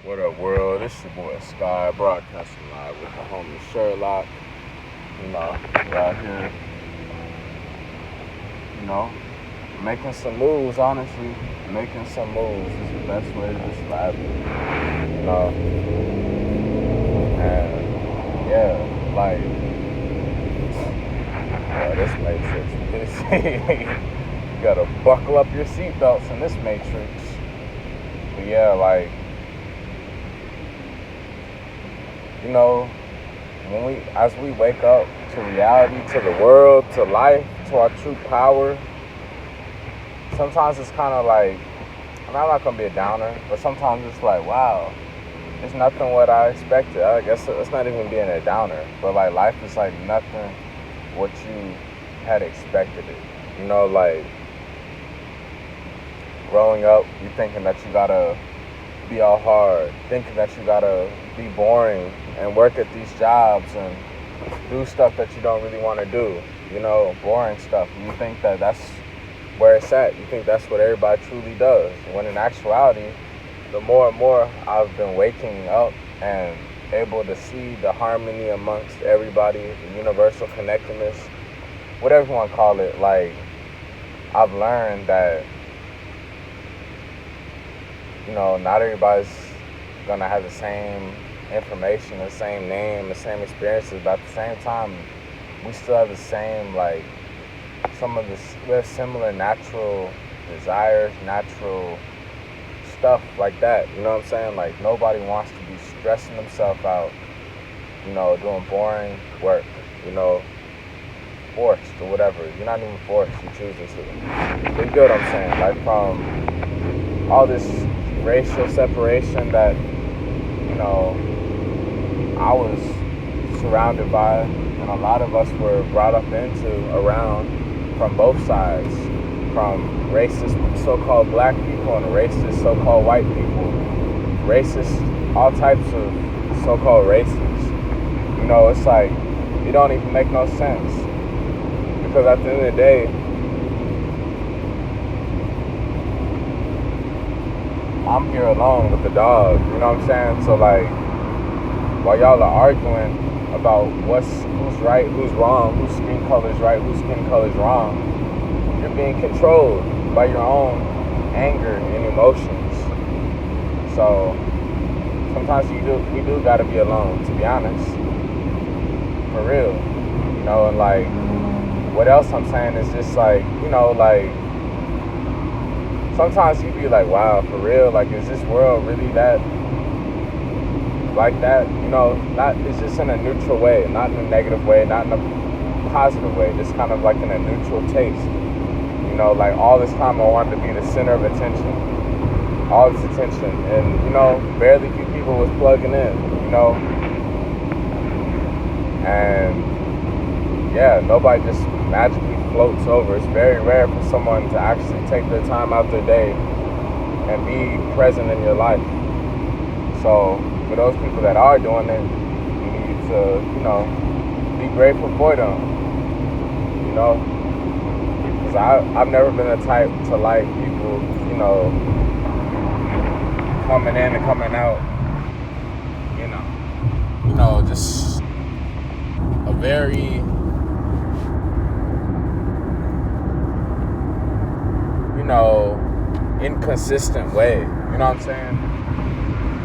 What up, world? It's your boy Sky, broadcasting live with the homie Sherlock. We out here, you know, making some moves, honestly. Making some moves is the best way to describe it. And yeah, like, this Matrix. You gotta buckle up your seatbelts in this Matrix. But yeah, like, you know, as we wake up to reality, to the world, to life, to our true power, sometimes it's kind of like, I'm not gonna be a downer, but sometimes it's like, wow, it's nothing what I expected. I guess it's not even being a downer, but like life is like nothing what you had expected it. Like growing up, you thinking that you gotta be all hard, thinking that you gotta be boring and work at these jobs and do stuff that you don't really want to do, boring stuff. And you think that that's where it's at. You think that's what everybody truly does. When in actuality, the more and more I've been waking up and able to see the harmony amongst everybody, the universal connectedness, whatever you want to call it, like, I've learned that, not everybody's gonna have the same information, the same name, the same experiences, but at the same time, we still have the same, like, we have similar natural desires, natural stuff like that. You know what I'm saying? Like, nobody wants to be stressing themselves out, doing boring work, forced or whatever. You're not even forced, you're choosing to. But you get what I'm saying? Like, from all this racial separation that, I was surrounded by, and a lot of us were brought up into, around, from both sides, from racist so-called black people and racist so-called white people, racist, all types of so-called races. It's like, it don't even make no sense. Because at the end of the day, I'm here alone with the dog, you know what I'm saying? So, like, while y'all are arguing about who's right, who's wrong, whose skin color is right, whose skin color is wrong, you're being controlled by your own anger and emotions. So sometimes we do gotta be alone, to be honest, for real. And like, what else I'm saying is just like, like, sometimes you be like, wow, for real, like, is this world really that, like that? Not, it's just in a neutral way, not in a negative way, not in a positive way, just kind of like in a neutral taste. Like, all this time I wanted to be the center of attention, all this attention, and, barely few people was plugging in, and yeah, nobody just magically floats over. It's very rare for someone to actually take their time out their day and be present in your life. So for those people that are doing it, you need to, be grateful for them, because I've never been the type to like people, coming in and coming out, just a very, inconsistent way. You know what I'm saying?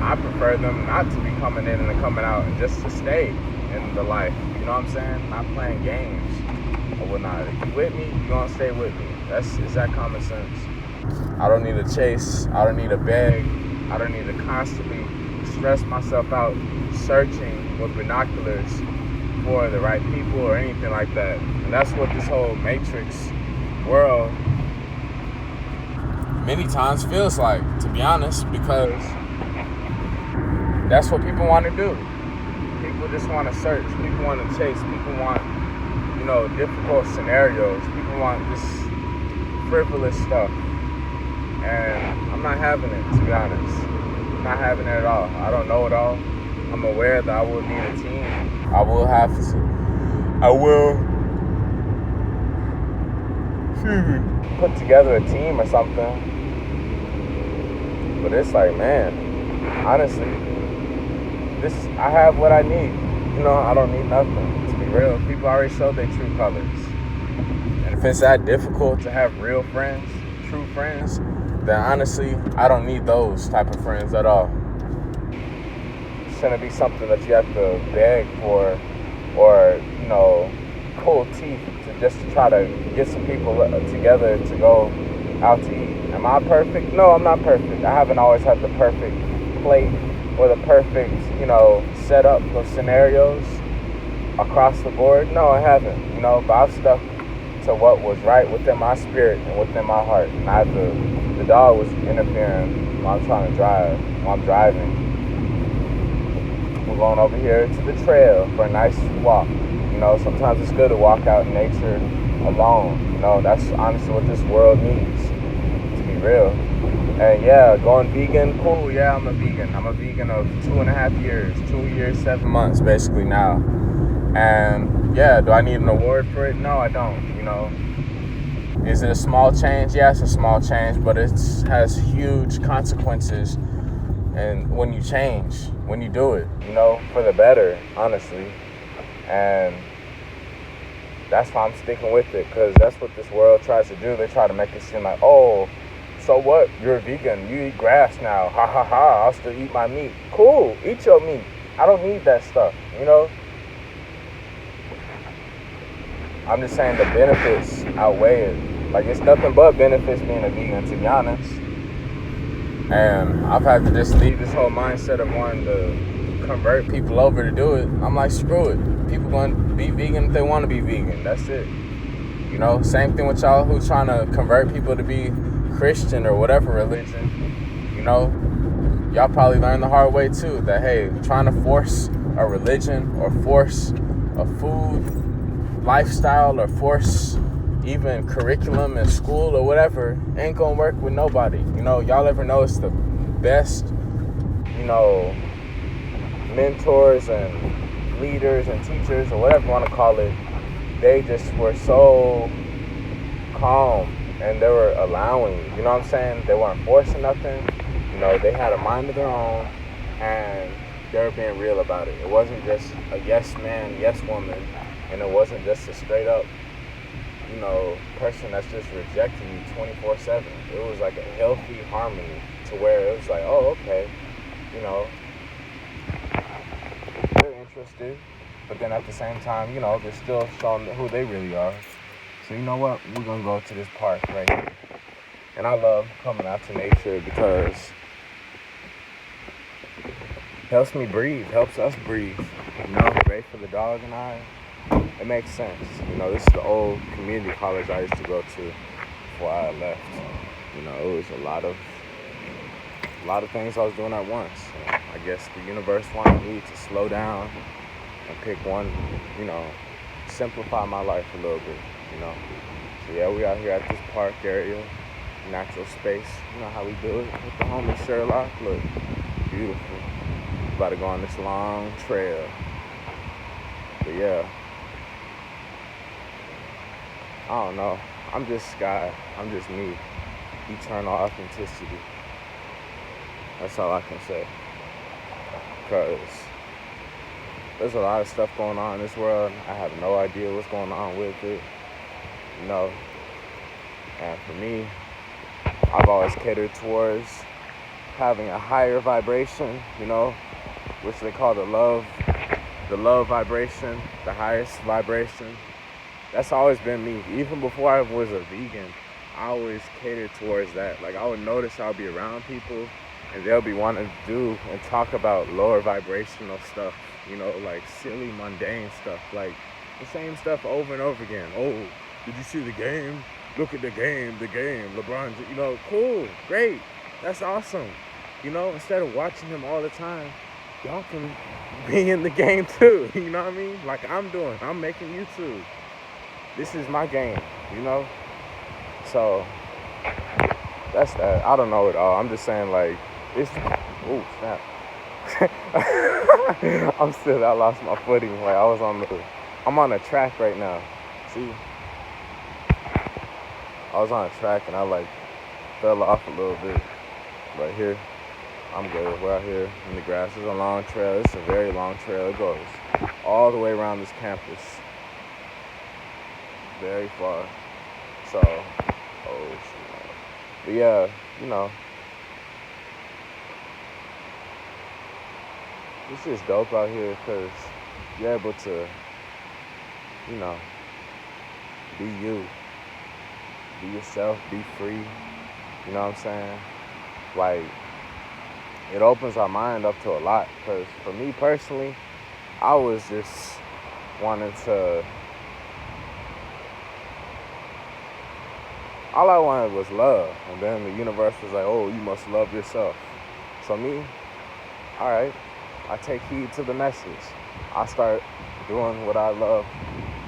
I prefer them not to be coming in and coming out, and just to stay in the life. You know what I'm saying? Not playing games or whatnot. If you with me, you gonna stay with me. Is that common sense? I don't need to chase. I don't need to beg. I don't need to constantly stress myself out searching with binoculars for the right people or anything like that. And that's what this whole Matrix world many times feels like, to be honest, because that's what people want to do. People just want to search. People want to chase. People want, difficult scenarios. People want this frivolous stuff. And I'm not having it, to be honest. I'm not having it at all. I don't know it all. I'm aware that I will need a team. I will put together a team or something. But it's like, man, honestly, I have what I need. I don't need nothing. To be real, people already showed their true colors. And if it's that difficult to have real friends, true friends, then honestly, I don't need those type of friends at all. It shouldn't be something that you have to beg for, or pull teeth to try to get some people together to go out to eat. Am I perfect? No, I'm not perfect. I haven't always had the perfect plate or the perfect, setup of scenarios across the board. No, I haven't. But I've stuck to what was right within my spirit and within my heart. Not the dog was interfering while I'm trying to drive. While I'm driving, we're going over here to the trail for a nice walk. Sometimes it's good to walk out in nature alone. That's honestly what this world needs, to be real. And yeah, going vegan, cool. Yeah, I'm a vegan. I'm a vegan of 2.5 years, 2 years, 7 months basically now. And yeah, do I need an award for it? No, I don't. Is it a small change? Yeah, it's a small change, but it has huge consequences. And when you change, when you do it, for the better, honestly. And that's why I'm sticking with it, because that's what this world tries to do. They try to make it seem like, oh, so what? You're a vegan. You eat grass now. Ha ha ha. I'll still eat my meat. Cool. Eat your meat. I don't need that stuff, I'm just saying the benefits outweigh it. Like, it's nothing but benefits being a vegan, to be honest. And I've had to just leave this whole mindset of wanting to convert people over to do it. I'm like, screw it. People going to be vegan if they want to be vegan. That's it. Same thing with y'all who trying to convert people to be Christian or whatever religion. Y'all probably learned the hard way too, that hey, trying to force a religion or force a food lifestyle or force even curriculum in school or whatever ain't gonna work with nobody. Y'all ever notice the best, mentors and leaders and teachers or whatever you want to call it, they just were so calm and they were allowing, you know what I'm saying? They weren't forcing nothing. They had a mind of their own and they were being real about it. It wasn't just a yes man, yes woman, and it wasn't just a straight up, person that's just rejecting you 24/7. It was like a healthy harmony to where it was like, oh, okay, they're interested, but then at the same time, they're still showing who they really are. So you know what? We're gonna go to this park right here. And I love coming out to nature because it helps me breathe, helps us breathe. Great for the dog and I. It makes sense. This is the old community college I used to go to before I left. It was a lot of things I was doing at once. I guess the universe wanted me to slow down and pick one, simplify my life a little bit, So yeah, we out here at this park area, natural space. You know how we do it with the homie Sherlock. Look, beautiful. About to go on this long trail. But yeah, I don't know. I'm just Sky. I'm just me. Eternal authenticity. That's all I can say. Because there's a lot of stuff going on in this world. I have no idea what's going on with it. And for me, I've always catered towards having a higher vibration, which they call the love vibration, the highest vibration. That's always been me. Even before I was a vegan, I always catered towards that. Like, I would notice I'll be around people and they'll be wanting to do and talk about lower vibrational stuff, like silly, mundane stuff, like the same stuff over and over again. Oh, did you see the game? Look at the game, LeBron, cool, great, that's awesome. Instead of watching him all the time, y'all can be in the game too, you know what I mean? Like I'm doing, I'm making YouTube. This is my game, So, that's that. I don't know it all. I'm just saying, like, it's, oh, snap. I lost my footing. Like, I'm on a track right now. See? I was on a track and I, fell off a little bit right here. I'm good. We're out here in the grass. It's a long trail. It's a very long trail. It goes all the way around this campus. Very far. So, oh shit. But yeah, you know, it's just dope out here because you're able to, you know, be you, be yourself, be free. You know what I'm saying? Like, it opens our mind up to a lot. Because for me personally, I was just wanting to, all I wanted was love. And then the universe was like, oh, you must love yourself. So me, all right, I take heed to the message. I start doing what I love,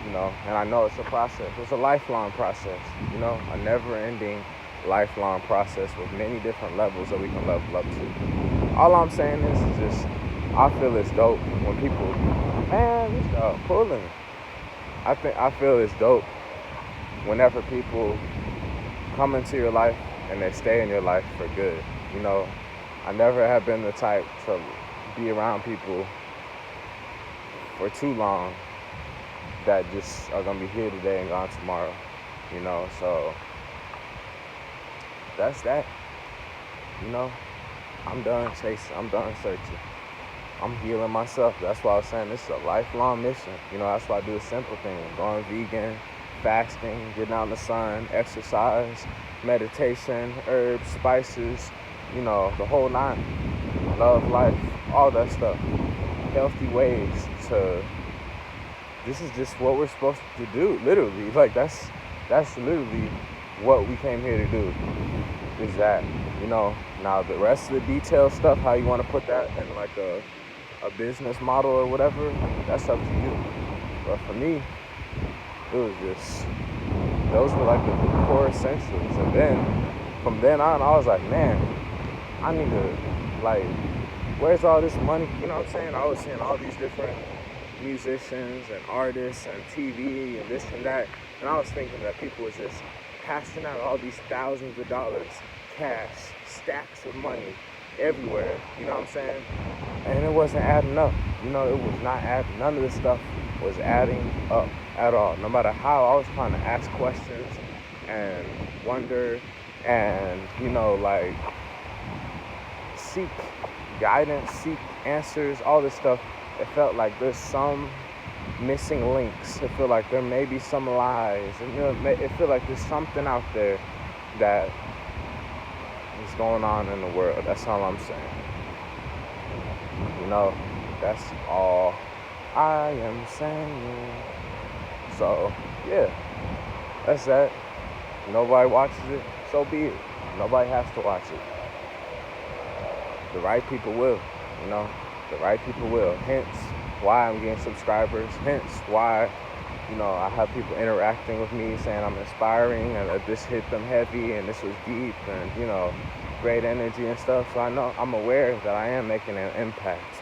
you know, and I know it's a process. It's a lifelong process, you know, a never-ending lifelong process with many different levels that we can level up to. All I'm saying is just, I feel it's dope when people, man, this dog pulling. I feel it's dope whenever people come into your life and they stay in your life for good. You know, I never have been the type to be around people for too long that just are gonna be here today and gone tomorrow. You know, so that's that. You know, I'm done chasing. I'm done searching. I'm healing myself. That's why I was saying this is a lifelong mission. You know, that's why I do the simple things. Going vegan, fasting, getting out in the sun, exercise, meditation, herbs, spices, you know, the whole nine. Love, life, all that stuff. Healthy ways to, this is just what we're supposed to do, literally. Like, that's literally what we came here to do, is that, you know. Now, the rest of the detailed stuff, how you want to put that in like a business model or whatever, that's up to you. But for me, it was just, those were like the core essentials. And then, from then on, I was like, man, I need to, like, where's all this money? You know what I'm saying? I was seeing all these different musicians and artists and TV and this and that. And I was thinking that people was just passing out all these thousands of dollars, cash, stacks of money everywhere. You know what I'm saying? And it wasn't adding up. You know, it was not adding. None of this stuff was adding up at all. No matter how I was trying to ask questions and wonder and, you know, like, seek guidance, seek answers, all this stuff, it felt like there's some missing links. It felt like there may be some lies. And, you know, it felt like there's something out there that is going on in the world. That's all I'm saying. You know, that's all I am saying. So, yeah, that's that. Nobody watches it, so be it. Nobody has to watch it. The right people will, you know. The right people will. Hence why I'm getting subscribers. Hence why, you know, I have people interacting with me saying I'm inspiring and that this hit them heavy and this was deep and, you know, great energy and stuff. So I know, I'm aware that I am making an impact.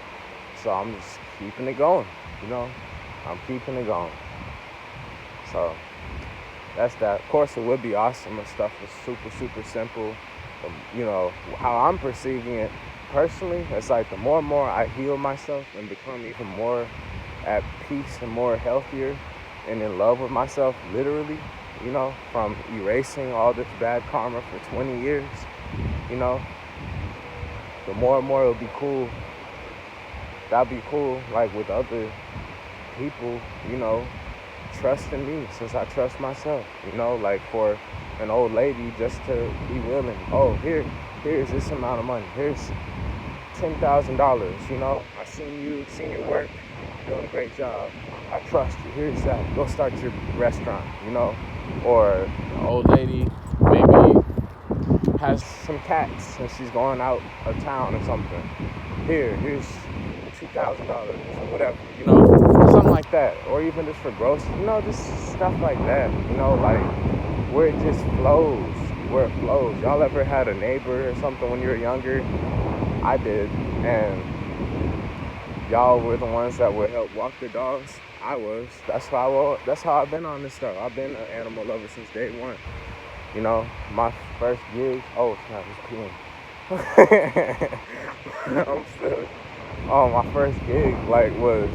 So I'm just keeping it going, you know. I'm keeping it going. So that's that. Of course, it would be awesome if stuff was super, super simple. You know, how I'm perceiving it personally, it's like the more and more I heal myself and become even more at peace and more healthier and in love with myself, literally, you know, from erasing all this bad karma for 20 years, you know, the more and more it'll be cool. That'd be cool, like, with other people, you know, trusting me since I trust myself, you know, like for an old lady just to be willing, oh, here's this amount of money, here's $10,000, you know, I seen your work, you're doing a great job, I trust you, here's that, go start your restaurant, you know. Or an old lady maybe has some cats and she's going out of town or something, here's $2,000 or whatever, you know, something like that. Or even just for groceries, you know, just stuff like that, you know, like where it just flows, where it flows. Y'all ever had a neighbor or something when you were younger? I did, and y'all were the ones that would help walk the dogs. I was. That's how I've been on this stuff. I've been an animal lover since day one. You know, my first gig, oh snap, it's peeing. I'm still. Oh, my first gig was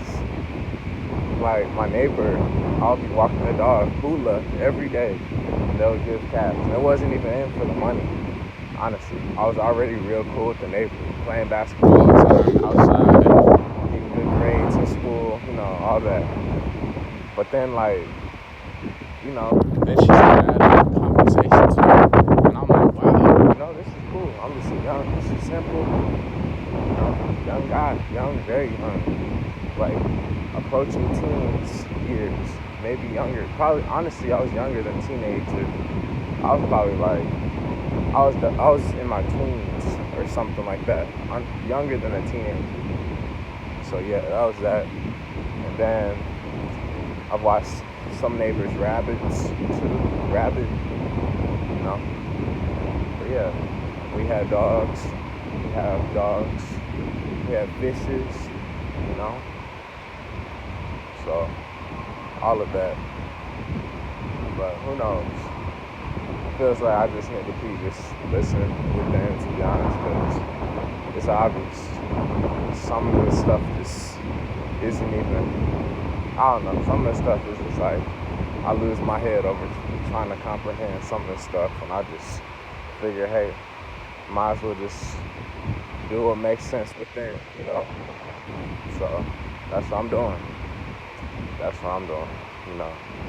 like my neighbor. I'll be walking the dog hula every day, and they'll give cash. And it wasn't even in for the money. Honestly, I was already real cool with the neighbor, playing basketball all the time outside, getting good grades in school, all that. But then then she started adding conversations, and I'm like, wow, this is cool. I'm just young. This is simple. Young guy, very young, like approaching teens years, maybe younger. Probably, honestly, I was younger than teenager. I was probably like, I was in my teens or something like that. I'm younger than a teenager. So yeah, that was that. And then I've watched some neighbors' rabbits too, But yeah, we had dogs. We have dogs. We have fishes. So all of that. But who knows? It feels like I just need to keep just listening with them, to be honest, because it's obvious. Some of the stuff just isn't even, I don't know, some of the stuff is just like, I lose my head over trying to comprehend some of the stuff, and I just figure, hey, might as well just do what makes sense within, So that's what I'm doing.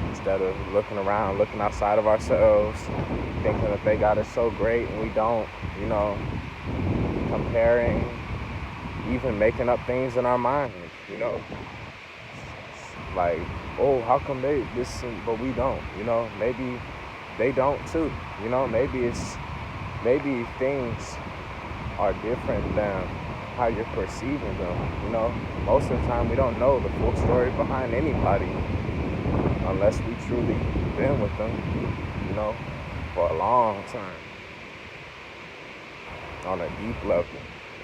Instead of looking around, looking outside of ourselves, thinking that they got it so great and we don't, comparing, even making up things in our mind, like, oh, how come they this, but we don't, maybe they don't too, maybe things are different than how you're perceiving them, most of the time we don't know the full story behind anybody unless we truly been with them, for a long time, on a deep level.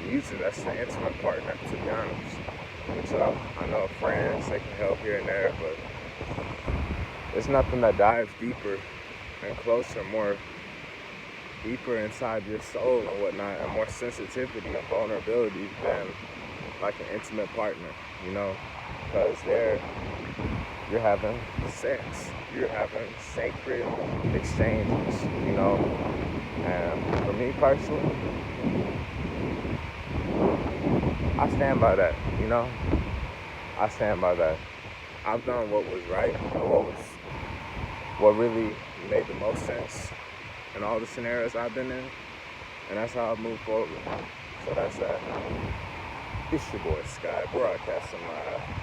Usually that's the intimate partner, to be honest. Which I know friends, they can help here and there, but it's nothing that dives deeper and closer, more deeper inside your soul and whatnot, and more sensitivity and vulnerability than like an intimate partner, because you're having sex, you're having sacred exchanges, and for me personally, I stand by that, I stand by that. I've done what was right, what really made the most sense in all the scenarios I've been in, and that's how I move forward. So that's that. It's your boy Sky, broadcasting live.